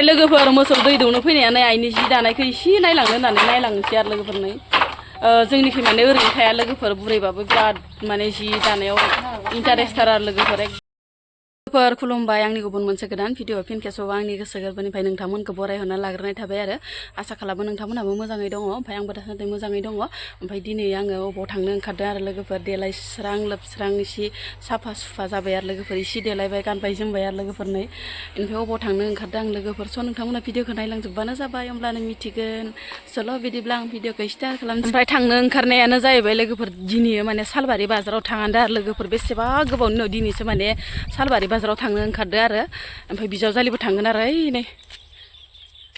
लोगोफोर मोसौ दै दौनो फैनायानो आइनि जि दानायखौ इसे नायलांनो होननानै नायलांनोसै आरो लोगोफोरनो जोंनिखै माने ओरैनो थाया लोगोफोर बुरैबाबो बिराद माने जि दानायाव इन्टारेस्टथार आरो लोगोफोर खुलुमबाय आंनि गुबुन मोनसे गोदान भिडिअ फिन खेबसेबाव आंनि गोसो गोरबोनिफ्राय नोंथांमोनखौ बरायहरना लाग्रोनाय थाबाय आरो आसा खालामो नोंथांमोनहाबो मोजाङै दङ ओमफ्राय आंबो दासान्दि मोजाङै दङ ओमफ्राय दिनै आङो अबाव थांनो ओंखारदों आरो लोगोफोर देलायस्रां लोबस्रां इसे साफा सुफा जाबाय आरो लोगोफोर इसे देलायबाय गानबाय जोमबाय आरो लोगोफोरनै ओमफ्राय अबाव थांनो ओंखारदों आं लोगोफोर स' नोंथांमोना भिडिअखौ नायलांजोबबानो जाबाय होमब्लानो मिथिगोन सल' बिदिब्ला आं भिडिअखौ स्टार्ट खालामनोसै ओमफ्राय थांनो ओंखारनायानो जाहैबाय लोगोफोर दिनै माने सालबारि बाजाराव थांदों आरो लोगोफोर बेसेबा गोबावनि उनाव दिनैसो माने सालबारि बाजाराव थांनो ओंखारदों आरो ओमफ्राय बिजावजालिबो थांगोन आरो नै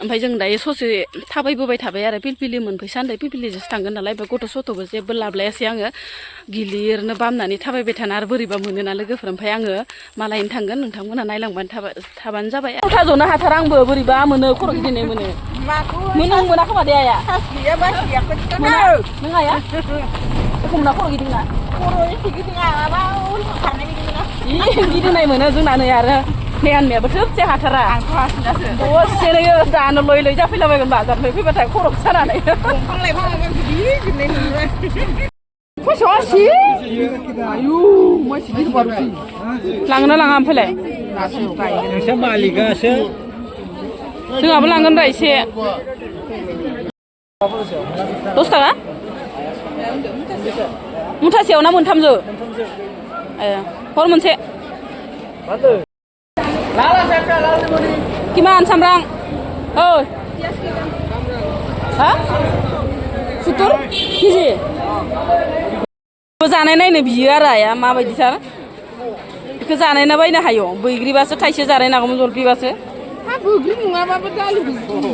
ओमफ्राय जों दायो ससे थाबायबोबाय थाबाय आरो पिलपिलि मोनफैसा होनदों पिलपिलिजोंसो थांगोन नालाय ओमफ्राय गथ' सथ'बो जेबो लाबलायासै आङो गिलिरनो बामनानै थाबायबाय थाना आरो बोरैबा मोनोना लोगोफोर ओमफ्राय आङो मालायनो थांगोन नोंथांमोना नायलांबानो थाबानो जाबाय उल्था जनो हाथारा आंबो बोरैबा मोनो खर' गिदिंनाय मोनो मोना खोमा दे आया नों आया एखौ मोना खर' गिदिंना गिदिंनाय मोनो जोंना नै आरो नै आंनियाबो थोबसे हाथारा दसेनो दानो लय लय जाफैलाबायगोन बाजारनिफ्राय फैबाथाय खर' सानानै लाङोना लाङा ओमफ्रायलाय जोंहाबो लांगोन रा एसे 10 थाखा मुथासेयाव ना मोनथामजो हर मोनसे किमान सामब्राम हा 70 केजि जानाय नायनो बियो आरो आया माबायदिथार बेखौ जानायना बायनो हायो बैग्रिबासो थाइसे जानाय नांगौमोन जलफिबासो बैग्रि नङाबाबो दालि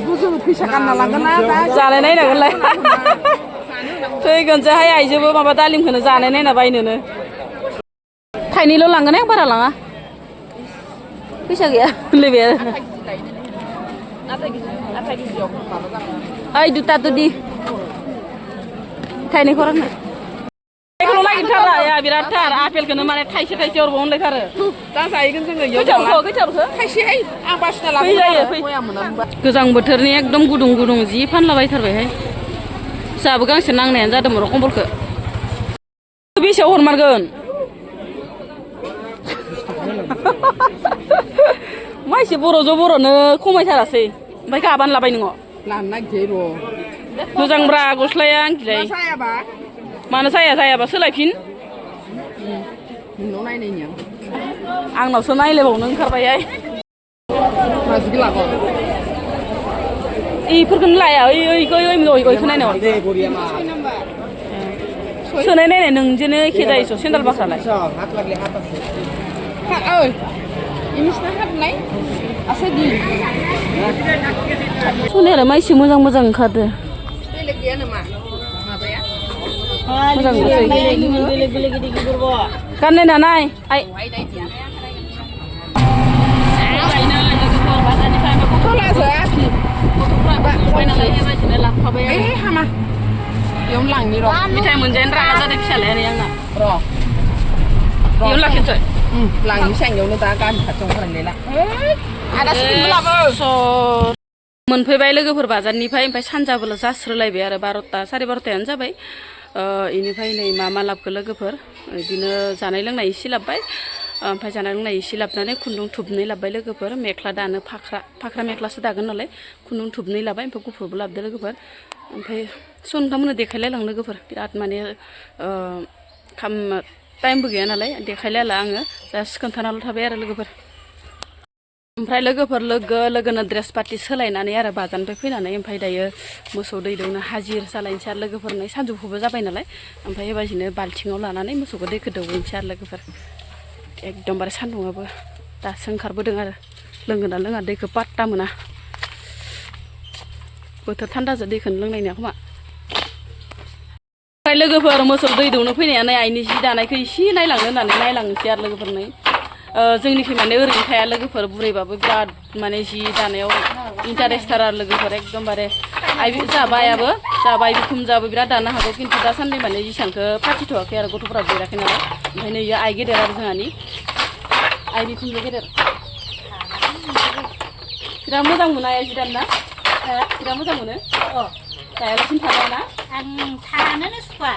गोजौ फैसा गानना लांगोन ना जानाय नायनांगोनलाय फैगोनसोहाय आइजोबो माबा दालिमखौनो जानाय नायना बायनोनो थाइनैल' लांगोन आं बारा लाङा फैसा गैया होनलायबाय ओइ दुता दुदि थाइनैखौ राननो थाइनैखौल' नागिरथारा बिरादथार आपेलखौनो माने थाइसे थाइसे हरबाव होनलायथारो दा जाहैगोन जोङो खैथाखौ थाइसेहाय आं बासिना लाबोयो गोजां बोथोरनि एकदम गुदुं गुदुं जि फानलाबायथारबायहाय जोंहाबो गांसे नांनायानो जादोंमोन र' कम्बलखौ बेसेयाव हरमारगोन मा एसे बर'जों बर'नो खमायथारासै ओमफ्राय गाबानो लाबाय नोङो लानो नागिरसै र' मोजांब्रा गस्लाया आंखिलाय मानो जायाबा सोलायफिन नोंनाव नायनायनि आंनावसो नायलायबावनो ओंखारबायहाय इफोरखौनो लाया ओइखौ नायनायाव सोनाय नायनाय नोंजोंनो एखे जायोस' सेन्देल बाख्रालाय सोनायालाय मा एसे मोजां मोजां ओंखारदो मोजां गाननाय नानाय मिथाइ मोनजानो रागा जादों फिसालायानो आंना बेयावनो लाखिनोसै लांनि सायावनो दा गामि खाथियाव फरायनायला मोनफैबाय लोगोफोर बाजारनिफ्राय ओमफ्राय सानजाबोला जास्रोलायबाय आरो 12ता 12:30 जाबाय इनिफ्राय नै मा लाबखो लोगोफोर बिदिनो जानाय लोंनाय एसे लाबबाय ओमफ्राय जानाय लोंनाय एसे लाबनानै खुन्दुं थुबनै लाबबाय लोगोफोर मेख्ला दानो फाख्रा मेख्लासो दागोन नालाय खुन्दुं थुबनै लाबाय ओमफ्राय गुफुरबो लाबदो लोगोफोर ओमफ्राय नोंथांमोननो देखायलायलां लोगोफोर बिराद माने टाइमबो गैया नालाय देखायलायला आङो जास्ट खोन्थानाल' थाबाय आरो लोगोफोर ओमफ्राय लोगोफोर लोगो लोगोनो ड्रेस पार्टि सोलायनानै आरो बाजारनिफ्राय फैनानै ओमफ्राय दायो मोसौ दै दौनो हाजिर जालायनोसै आरो लोगोफोरनो सानजौफुबो जाबाय नालाय ओमफ्राय बेबायदिनो बाल्थिङाव लानानै मोसौखौ दैखौ दौहैनोसै आरो लोगोफोर एकदमबारे सान्दुङाबो दासो ओंखारबोदों आरो लोंगोना लोङा दैखौ पात्ता मोना बोथोर थान्दाजों दैखौनो लोंनाय नङा खोमा ओमफ्राय लोगोफोर मोसौ दै दौनो फैनायानो आइनि जि दानायखौ एसे नायलांनो होननानै नायलांनोसै आरो लोगोफोरनो जोंनिखै माने ओरैनो थाया लोगोफोर बुरैबाबो बिराद माने जि दानायाव इन्टारेस्टथार आरो लोगोफोर एकदमबारे जोंहाबो आइयाबो जोंहाबो आइ बिखुनजोआबो बिराद दानो हागौ खिन्थु दासान्दि माने जिसानखौ फाथिथ'वाखै आरो गथ'फोरा देराखै नालाय ओमफ्राय नै आइ गेदेर आरो जोंहानि आइ बिखुनजो गेदेर बिराद मोजां मोना जि दानो ना बिराद मोजां मोनो दायालासिनो थानाय ना आं थानोनो सुखुवा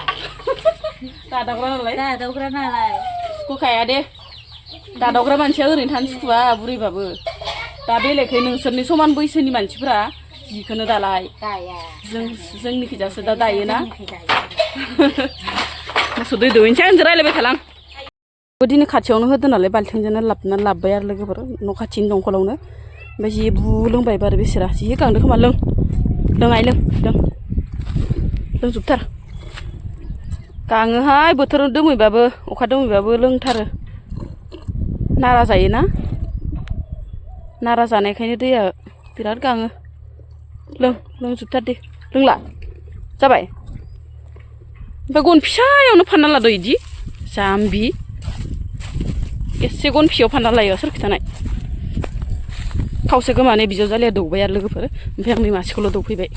दादावग्रा नालाय सुखुखाया दे दादावग्रा मानसिया ओरैनो थानो सुखुवा बुरैबाबो दा बेलेगै नोंसोरनि समान बैसोनि मानसिफोरा जिखौनो दालाय जोंनिखिजासो दा दायोना मोसौ दै दौहैनोसै आंजों रायज्लायबाय थालां दिनै खाथियावनो होदों नालाय बाल्थिंजोंनो लाबबाय आरो लोगोफोर न' खाथिनि दंखलावनो ओमफ्राय जि बु लोंबाय बारो बेसेरा जि गांदो खोमा लोंहाय लोंजोबथार गाङोहाय बोथोर दोमैबाबो अखा दोमैबाबो लोंथारो नारा जायोना नारा जानायखायनो दैया बिराद गाङो लोंजोबथार दे लोंला जाबाय ओमफ्राय गन फिसायावनो फानना लादो इदि जाम्बि एसे गन फिसायाव फानना लायो सोर खिथानाय खावसे गोमानाय बिजावजालिया दौबाय आरो लोगोफोर ओमफ्राय आं नै मासेखौल' दौफैबाय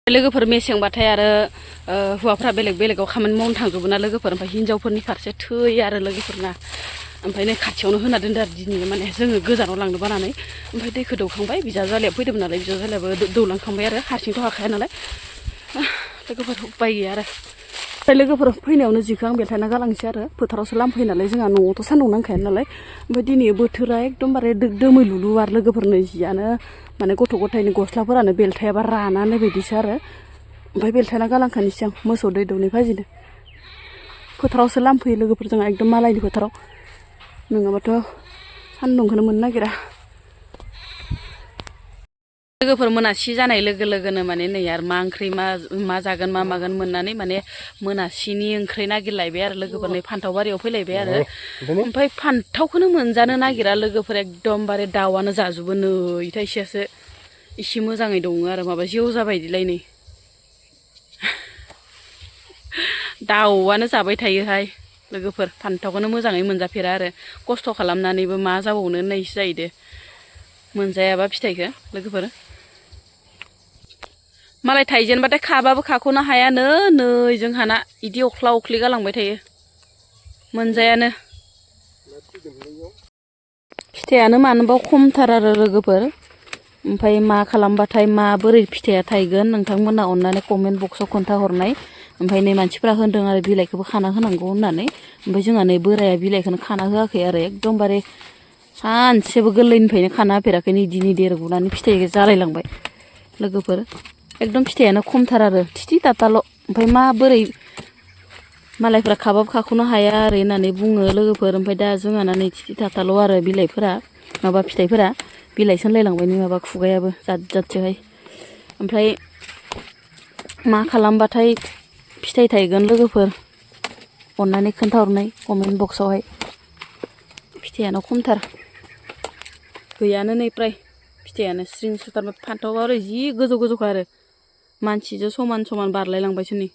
लोगोफोर मेसेंबाथाय आरो हौवाफ्रा बेलेगाव खामानि मावनो थांजोबो ना लोगोफोर ओमफ्राय हिन्जावफोरनि फारसे थैयो आरो लोगोफोरना ओमफ्राय नै खाथियावनो होना दोनदो आरो दिनै माने जोङो गोजानाव लांनो बानानै ओमफ्राय दैखौ दौखांबाय बिजावजालिया फैदोंमोन नालाय बिजावजालियाबो दौलांखांबाय आरो हारसिंथ' हाखाया नालाय लोगोफोर उपाय गैया आरो ओमफ्राय लोगोफोर फैनायावनो जिखौ आं बेलथायना गालांसै आरो फोथारावसो लामफैयो नालाय जोंहा न'आवथ' सान्दुं नांखाया नालाय ओमफ्राय दिनै बोथोरा एकदमबारे दोमैलुलु आरो लोगोफोरनो जियानो माने गथ' गथायनि गस्लाफोरानो बेलथायाबा रानानै बायदिसो आरो ओमफ्राय बेलथायना गालांखानोसै आं मोसौ दै दौनाय भाजिनो फोथारावसो लामफैयो लोगोफोर जोंहा एकदम मालायनि फोथाराव नङाबाथ' सान्दुंखौनो मोननो नागिरा लोगोफोर मोनासि जानाय लोगो लोगोनो माने नै आरो मा ओंख्रि मा जागोन मा मागोन मोननानै माने मोनासिनि ओंख्रि नागिरलायबाय आरो लोगोफोर नै फान्थाव बारियाव फैलायबाय आरो ओमफ्राय फान्थावखौनो मोनजानो नागिरा लोगोफोर एकदमबारे दाउआनो जाजोबो नै थाइसेयासो इसे मोजाङै दङ आरो माबा जेव जाबायदिलाय नै दाउआनो जाबाय थायोहाय लोगोफोर फान्थावखौनो मोजाङै मोनजाफेरा आरो खस्थ' खालामनानैबो मा जाबावनो होननायसो जायो दे मोनजायाबा फिथाइखौ लोगोफोर मालाय थाइजेनबाथाय खाबाबो खाख'नो हायानो नै जोंहाना इदि अख्ला अख्लि गालांबाय थायो मोनजायानो फिथाइयानो मानोबा खमथार आरो लोगोफोर ओमफ्राय मा खालामबाथाय माबोरै फिथाइया थाइगोन नोंथांमोना अननानै कमेन्ट बक्सआव खोन्थाहरनाय ओमफ्राय नै मानसिफ्रा होनदों आरो बिलाइखौबो खाना होनांगौ होननानै ओमफ्राय जोंहा नै बोराया बिलाइखौनो खाना होआखै आरो एकदमबारे सानसेबो गोरलैनिफ्रायनो खाना होफेराखैनो इदिनो देरबोनानै फिथाइ जालायलांबाय लोगोफोर एकदम फिथाइयानो खमथार आरो थिथि थाथाल' ओमफ्राय माबोरै मालायफ्रा खाबाबो खाख'नो हाया आरो होननानै बुङो लोगोफोर ओमफ्राय दा जोंहाना नै थिथि थाथाल' आरो बिलाइफोरा माबा फिथाइफोरा बिलाइ सोनलायलांबाय नै माबा खुगायाबो जाद जादसोहाय ओमफ्राय मा खालामबाथाय फिथाइ थाइगोन लोगोफोर अननानै खोन्थाहरनाय कमेन्ट बक्सआवहाय फिथाइयानो खमथार गैयानो नै प्राय फिथाइयानो स्रिं सुथार फान्थाव आरो जि गोजौ गोजौखा आरो मानसिजों समान समान बारलायलांबायसो नै